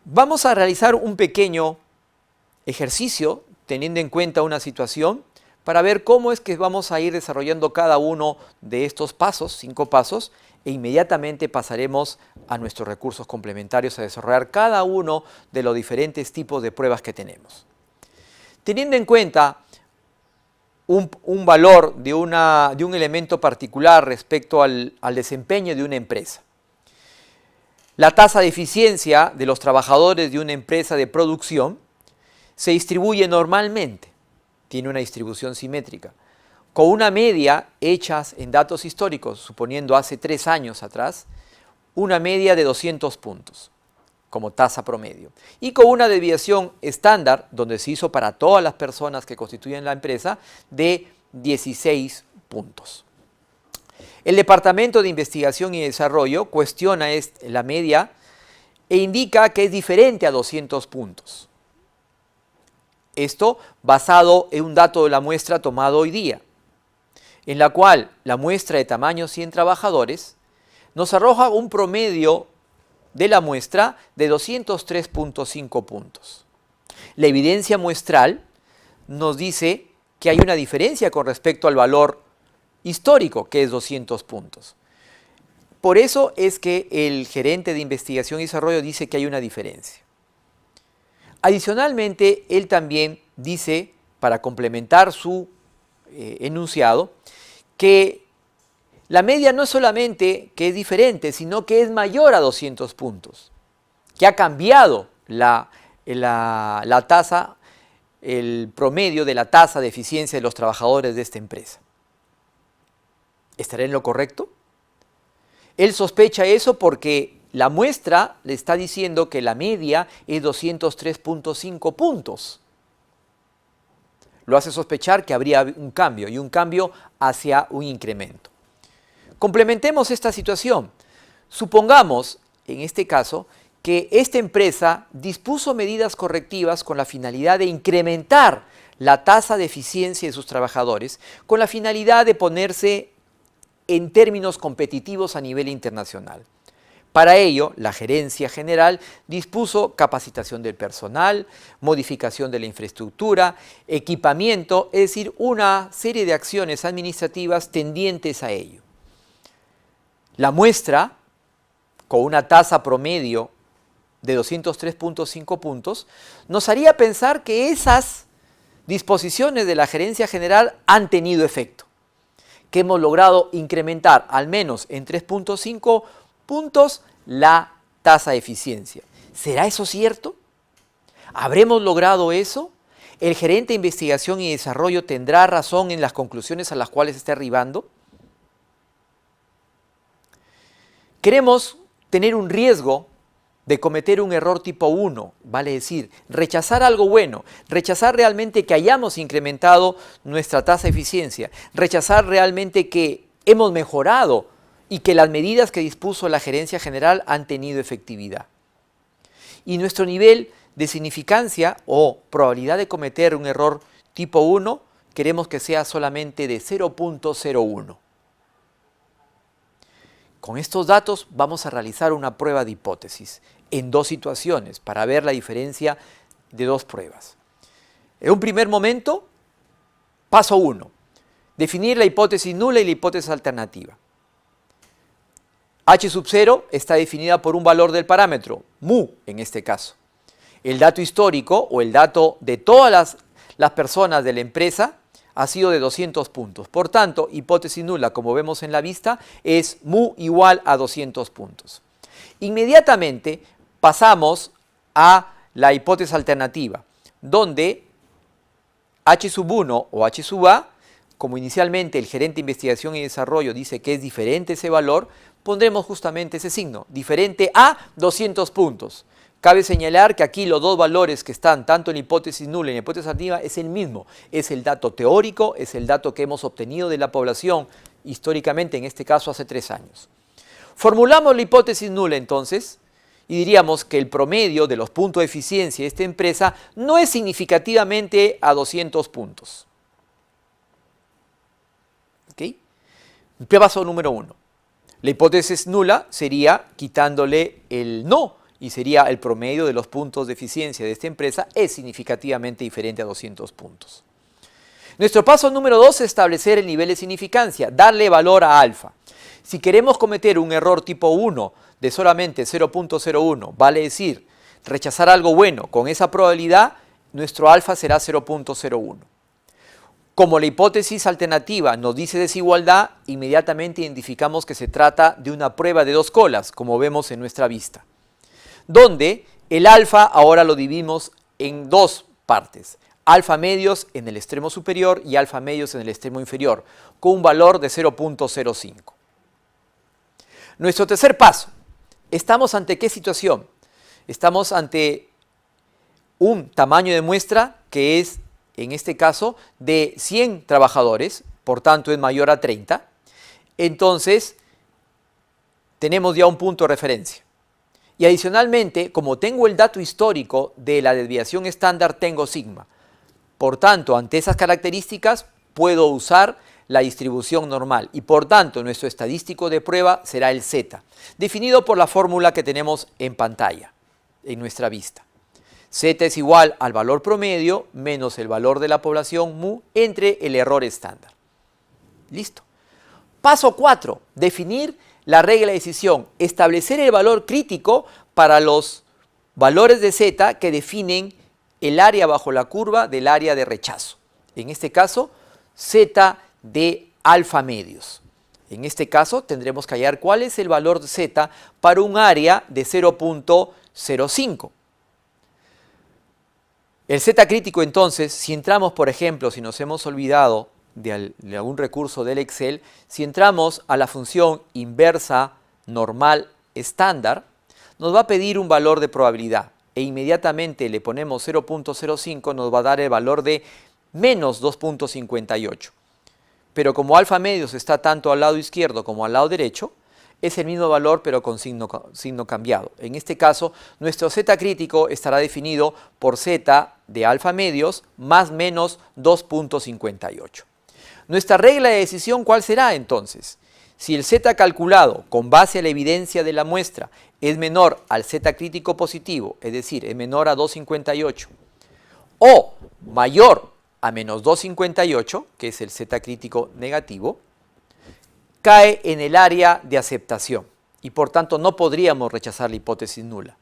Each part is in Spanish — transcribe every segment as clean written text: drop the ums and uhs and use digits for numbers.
Vamos a realizar un pequeño ejercicio teniendo en cuenta una situación para ver cómo es que vamos a ir desarrollando cada uno de estos pasos, 5 pasos, e inmediatamente pasaremos a nuestros recursos complementarios a desarrollar cada uno de los diferentes tipos de pruebas que tenemos. Teniendo en cuenta un valor de un elemento particular respecto al desempeño de una empresa. La tasa de eficiencia de los trabajadores de una empresa de producción se distribuye normalmente, tiene una distribución simétrica, con una media hecha en datos históricos, suponiendo hace 3 años atrás, una media de 200 puntos como tasa promedio, y con una desviación estándar, donde se hizo para todas las personas que constituyen la empresa, de 16 puntos. El Departamento de Investigación y Desarrollo cuestiona la media e indica que es diferente a 200 puntos. Esto basado en un dato de la muestra tomado hoy día, en la cual la muestra de tamaño 100 trabajadores nos arroja un promedio de la muestra de 203.5 puntos. La evidencia muestral nos dice que hay una diferencia con respecto al valor histórico, que es 200 puntos. Por eso es que el gerente de investigación y desarrollo dice que hay una diferencia. Adicionalmente, él también dice, para complementar su enunciado, que la media no es solamente que es diferente, sino que es mayor a 200 puntos, que ha cambiado la tasa, el promedio de la tasa de eficiencia de los trabajadores de esta empresa. ¿Estaré en lo correcto? Él sospecha eso porque la muestra le está diciendo que la media es 203.5 puntos. Lo hace sospechar que habría un cambio, y un cambio hacia un incremento. Complementemos esta situación. Supongamos, en este caso, que esta empresa dispuso medidas correctivas con la finalidad de incrementar la tasa de eficiencia de sus trabajadores, con la finalidad de ponerse en términos competitivos a nivel internacional. Para ello, la Gerencia General dispuso capacitación del personal, modificación de la infraestructura, equipamiento, es decir, una serie de acciones administrativas tendientes a ello. La muestra, con una tasa promedio de 203.5 puntos, nos haría pensar que esas disposiciones de la Gerencia General han tenido efecto, que hemos logrado incrementar al menos en 3.5 puntos la tasa de eficiencia. ¿Será eso cierto? ¿Habremos logrado eso? ¿El gerente de investigación y desarrollo tendrá razón en las conclusiones a las cuales está arribando? Queremos tener un riesgo de cometer un error tipo 1, vale decir, rechazar algo bueno, rechazar realmente que hayamos incrementado nuestra tasa de eficiencia, rechazar realmente que hemos mejorado y que las medidas que dispuso la Gerencia General han tenido efectividad. Y nuestro nivel de significancia o probabilidad de cometer un error tipo 1, queremos que sea solamente de 0.01. Con estos datos vamos a realizar una prueba de hipótesis en 2 situaciones para ver la diferencia de 2 pruebas. En un primer momento, paso 1, definir la hipótesis nula y la hipótesis alternativa. H sub 0 está definida por un valor del parámetro, mu en este caso. El dato histórico o el dato de todas las personas de la empresa ha sido de 200 puntos. Por tanto, hipótesis nula, como vemos en la vista, es mu igual a 200 puntos. Inmediatamente pasamos a la hipótesis alternativa, donde H sub 1 o H sub A, como inicialmente el gerente de investigación y desarrollo dice que es diferente ese valor, pondremos justamente ese signo, diferente a 200 puntos. Cabe señalar que aquí los 2 valores que están tanto en la hipótesis nula y en la hipótesis alternativa es el mismo. Es el dato teórico, es el dato que hemos obtenido de la población históricamente, en este caso hace 3 años. Formulamos la hipótesis nula entonces y diríamos que el promedio de los puntos de eficiencia de esta empresa no es significativamente a 200 puntos. ¿Ok? Paso número 1. La hipótesis nula sería quitándole el no y sería el promedio de los puntos de eficiencia de esta empresa, es significativamente diferente a 200 puntos. Nuestro paso número 2 es establecer el nivel de significancia, darle valor a alfa. Si queremos cometer un error tipo 1 de solamente 0.01, vale decir, rechazar algo bueno con esa probabilidad, nuestro alfa será 0.01. Como la hipótesis alternativa nos dice desigualdad, inmediatamente identificamos que se trata de una prueba de dos colas, como vemos en nuestra vista, donde el alfa ahora lo dividimos en dos partes. Alfa medios en el extremo superior y alfa medios en el extremo inferior, con un valor de 0.05. Nuestro tercer paso. ¿Estamos ante qué situación? Estamos ante un tamaño de muestra que es, en este caso, de 100 trabajadores, por tanto es mayor a 30. Entonces, tenemos ya un punto de referencia. Y adicionalmente, como tengo el dato histórico de la desviación estándar, tengo sigma. Por tanto, ante esas características, puedo usar la distribución normal y por tanto nuestro estadístico de prueba será el Z, definido por la fórmula que tenemos en pantalla, en nuestra vista. Z es igual al valor promedio menos el valor de la población mu entre el error estándar. Listo. Paso 4. Definir la regla de decisión. Establecer el valor crítico para los valores de Z que definen el área bajo la curva del área de rechazo. En este caso, Z de alfa medios. En este caso, tendremos que hallar cuál es el valor de Z para un área de 0.05. El Z crítico, entonces, si entramos, por ejemplo, si nos hemos olvidado de algún recurso del Excel, si entramos a la función inversa normal estándar, nos va a pedir un valor de probabilidad e inmediatamente le ponemos 0.05, nos va a dar el valor de menos 2.58. Pero como alfa medios está tanto al lado izquierdo como al lado derecho, es el mismo valor pero con signo cambiado. En este caso, nuestro Z crítico estará definido por Z de alfa medios más menos 2.58. Nuestra regla de decisión, ¿cuál será entonces? Si el Z calculado con base a la evidencia de la muestra es menor al Z crítico positivo, es decir, es menor a 2.58, o mayor a menos 2.58, que es el Z crítico negativo, cae en el área de aceptación y por tanto no podríamos rechazar la hipótesis nula.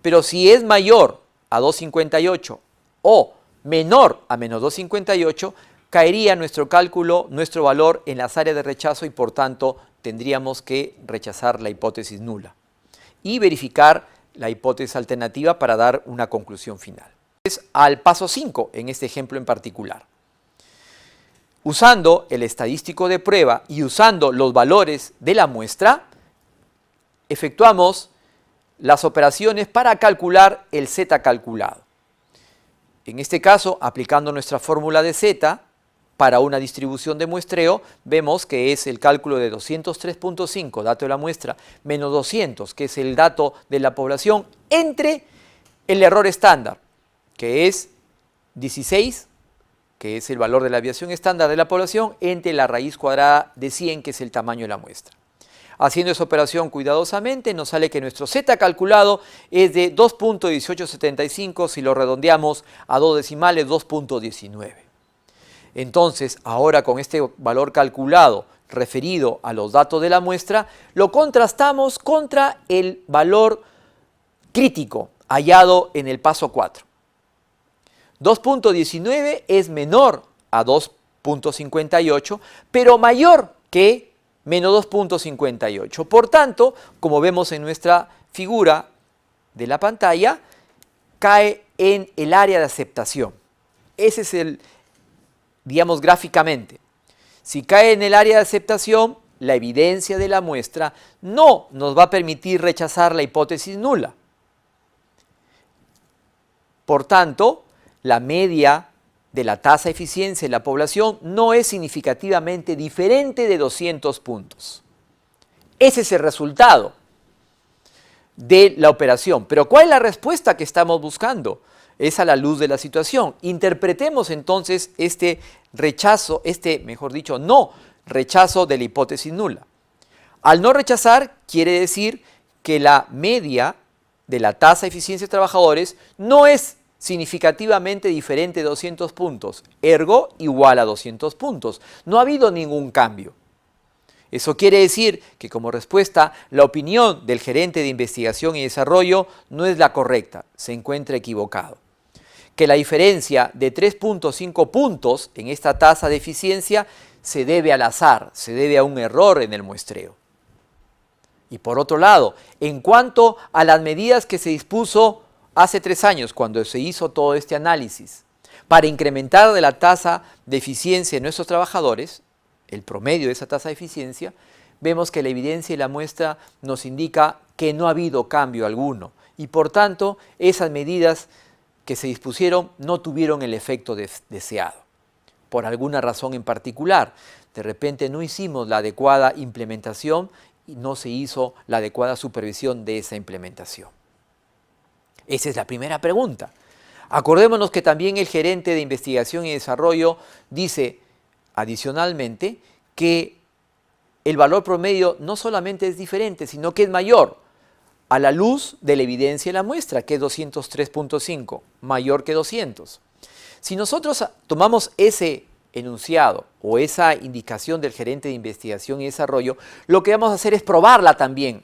Pero si es mayor a 2.58 o menor a menos 2.58, caería nuestro cálculo, nuestro valor en las áreas de rechazo y por tanto tendríamos que rechazar la hipótesis nula y verificar la hipótesis alternativa para dar una conclusión final. Al paso 5 en este ejemplo en particular. Usando el estadístico de prueba y usando los valores de la muestra, efectuamos las operaciones para calcular el Z calculado. En este caso, aplicando nuestra fórmula de Z para una distribución de muestreo, vemos que es el cálculo de 203.5, dato de la muestra, menos 200, que es el dato de la población, entre el error estándar, que es 16, que es el valor de la desviación estándar de la población, entre la raíz cuadrada de 100, que es el tamaño de la muestra. Haciendo esa operación cuidadosamente, nos sale que nuestro Z calculado es de 2.1875, si lo redondeamos a dos decimales, 2.19. Entonces, ahora con este valor calculado referido a los datos de la muestra, lo contrastamos contra el valor crítico hallado en el paso 4. 2.19 es menor a 2.58, pero mayor que menos 2.58. Por tanto, como vemos en nuestra figura de la pantalla, cae en el área de aceptación. Ese es el, digamos, gráficamente. Si cae en el área de aceptación, la evidencia de la muestra no nos va a permitir rechazar la hipótesis nula. Por tanto, la media de la tasa de eficiencia en la población no es significativamente diferente de 200 puntos. Ese es el resultado de la operación. Pero ¿cuál es la respuesta que estamos buscando? Es a la luz de la situación. Interpretemos entonces este rechazo, mejor dicho, no rechazo de la hipótesis nula. Al no rechazar, quiere decir que la media de la tasa de eficiencia de trabajadores no es significativamente diferente de 200 puntos, ergo igual a 200 puntos. No ha habido ningún cambio. Eso quiere decir que como respuesta, la opinión del gerente de investigación y desarrollo no es la correcta, se encuentra equivocado. Que la diferencia de 3.5 puntos en esta tasa de eficiencia se debe al azar, se debe a un error en el muestreo. Y por otro lado, en cuanto a las medidas que se dispuso hace 3 años, cuando se hizo todo este análisis, para incrementar de la tasa de eficiencia de nuestros trabajadores, el promedio de esa tasa de eficiencia, vemos que la evidencia y la muestra nos indica que no ha habido cambio alguno y por tanto esas medidas que se dispusieron no tuvieron el efecto deseado. Por alguna razón en particular, de repente no hicimos la adecuada implementación y no se hizo la adecuada supervisión de esa implementación. Esa es la primera pregunta. Acordémonos que también el gerente de investigación y desarrollo dice adicionalmente que el valor promedio no solamente es diferente, sino que es mayor a la luz de la evidencia de la muestra, que es 203.5, mayor que 200. Si nosotros tomamos ese enunciado o esa indicación del gerente de investigación y desarrollo, lo que vamos a hacer es probarla también.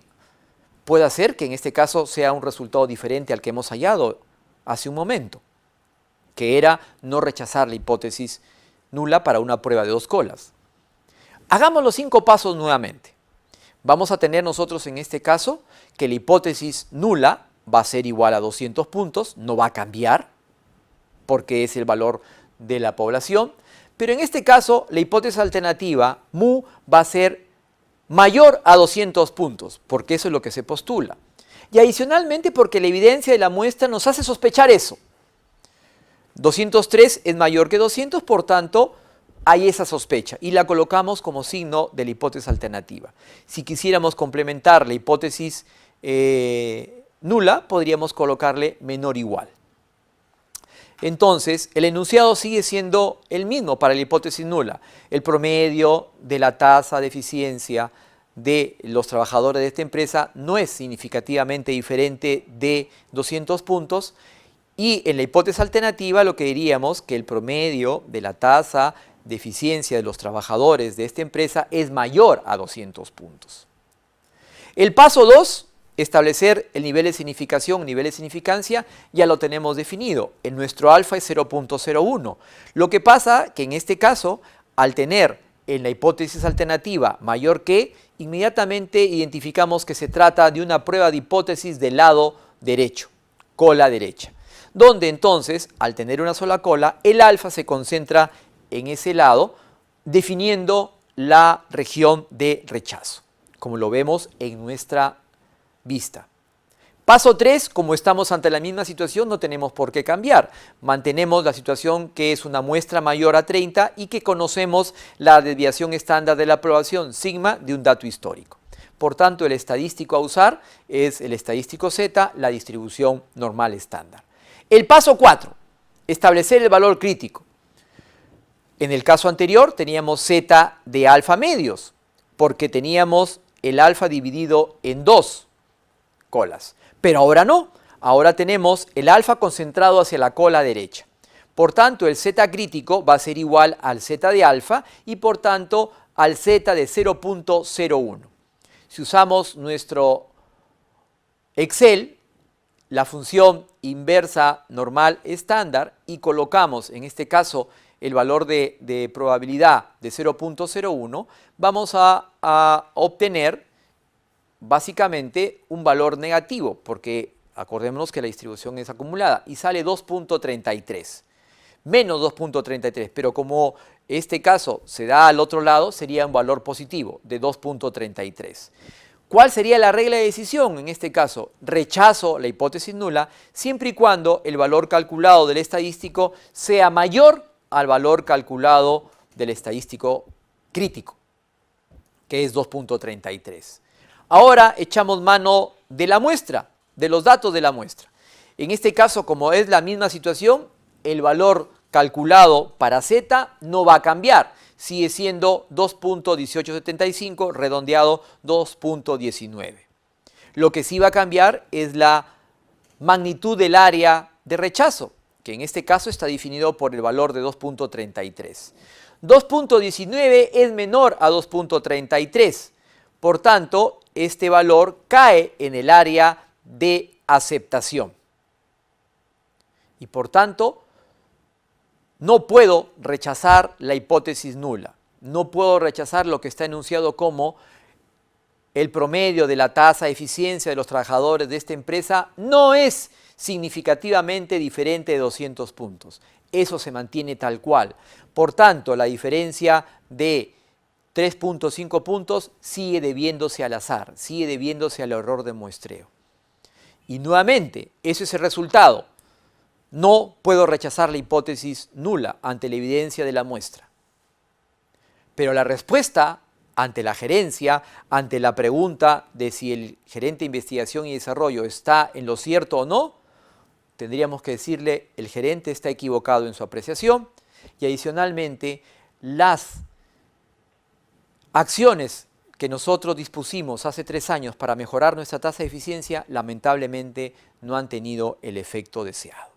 Puede ser que en este caso sea un resultado diferente al que hemos hallado hace un momento, que era no rechazar la hipótesis nula para una prueba de 2 colas. Hagamos los 5 pasos nuevamente. Vamos a tener nosotros en este caso que la hipótesis nula va a ser igual a 200 puntos, no va a cambiar porque es el valor de la población, pero en este caso la hipótesis alternativa mu va a ser mayor a 200 puntos, porque eso es lo que se postula. Y adicionalmente porque la evidencia de la muestra nos hace sospechar eso. 203 es mayor que 200, por tanto, hay esa sospecha y la colocamos como signo de la hipótesis alternativa. Si quisiéramos complementar la hipótesis nula, podríamos colocarle menor o igual. Entonces, el enunciado sigue siendo el mismo para la hipótesis nula. El promedio de la tasa de eficiencia de los trabajadores de esta empresa no es significativamente diferente de 200 puntos. Y en la hipótesis alternativa lo que diríamos que el promedio de la tasa de eficiencia de los trabajadores de esta empresa es mayor a 200 puntos. El paso 2, establecer el nivel de significación, nivel de significancia, ya lo tenemos definido. En nuestro alfa es 0.01. Lo que pasa que en este caso, al tener en la hipótesis alternativa mayor que, inmediatamente identificamos que se trata de una prueba de hipótesis del lado derecho, cola derecha, donde entonces, al tener una sola cola, el alfa se concentra en ese lado, definiendo la región de rechazo, como lo vemos en nuestra vista. Paso 3, como estamos ante la misma situación, no tenemos por qué cambiar. Mantenemos la situación que es una muestra mayor a 30 y que conocemos la desviación estándar de la aprobación, sigma, de un dato histórico. Por tanto, el estadístico a usar es el estadístico Z, la distribución normal estándar. El paso 4, establecer el valor crítico. En el caso anterior teníamos Z de alfa medios, porque teníamos el alfa dividido en 2 colas. Pero ahora no, ahora tenemos el alfa concentrado hacia la cola derecha. Por tanto, el Z crítico va a ser igual al Z de alfa y por tanto al Z de 0.01. Si usamos nuestro Excel, la función inversa normal estándar y colocamos en este caso el valor de probabilidad de 0.01, vamos a obtener básicamente un valor negativo, porque acordémonos que la distribución es acumulada y sale 2.33, menos 2.33, pero como este caso se da al otro lado, sería un valor positivo de 2.33. ¿Cuál sería la regla de decisión? En este caso, rechazo la hipótesis nula siempre y cuando el valor calculado del estadístico sea mayor al valor calculado del estadístico crítico, que es 2.33. Ahora echamos mano de la muestra, de los datos de la muestra. En este caso, como es la misma situación, el valor calculado para Z no va a cambiar. Sigue siendo 2.1875, redondeado 2.19. Lo que sí va a cambiar es la magnitud del área de rechazo, que en este caso está definido por el valor de 2.33. 2.19 es menor a 2.33. Por tanto, este valor cae en el área de aceptación. Y por tanto, no puedo rechazar la hipótesis nula. No puedo rechazar lo que está enunciado como el promedio de la tasa de eficiencia de los trabajadores de esta empresa no es significativamente diferente de 200 puntos. Eso se mantiene tal cual. Por tanto, la diferencia de 3.5 puntos sigue debiéndose al azar, sigue debiéndose al error de muestreo. Y nuevamente, ese es el resultado. No puedo rechazar la hipótesis nula ante la evidencia de la muestra. Pero la respuesta ante la gerencia, ante la pregunta de si el gerente de investigación y desarrollo está en lo cierto o no, tendríamos que decirle el gerente está equivocado en su apreciación y adicionalmente las acciones que nosotros dispusimos hace 3 años para mejorar nuestra tasa de eficiencia lamentablemente no han tenido el efecto deseado.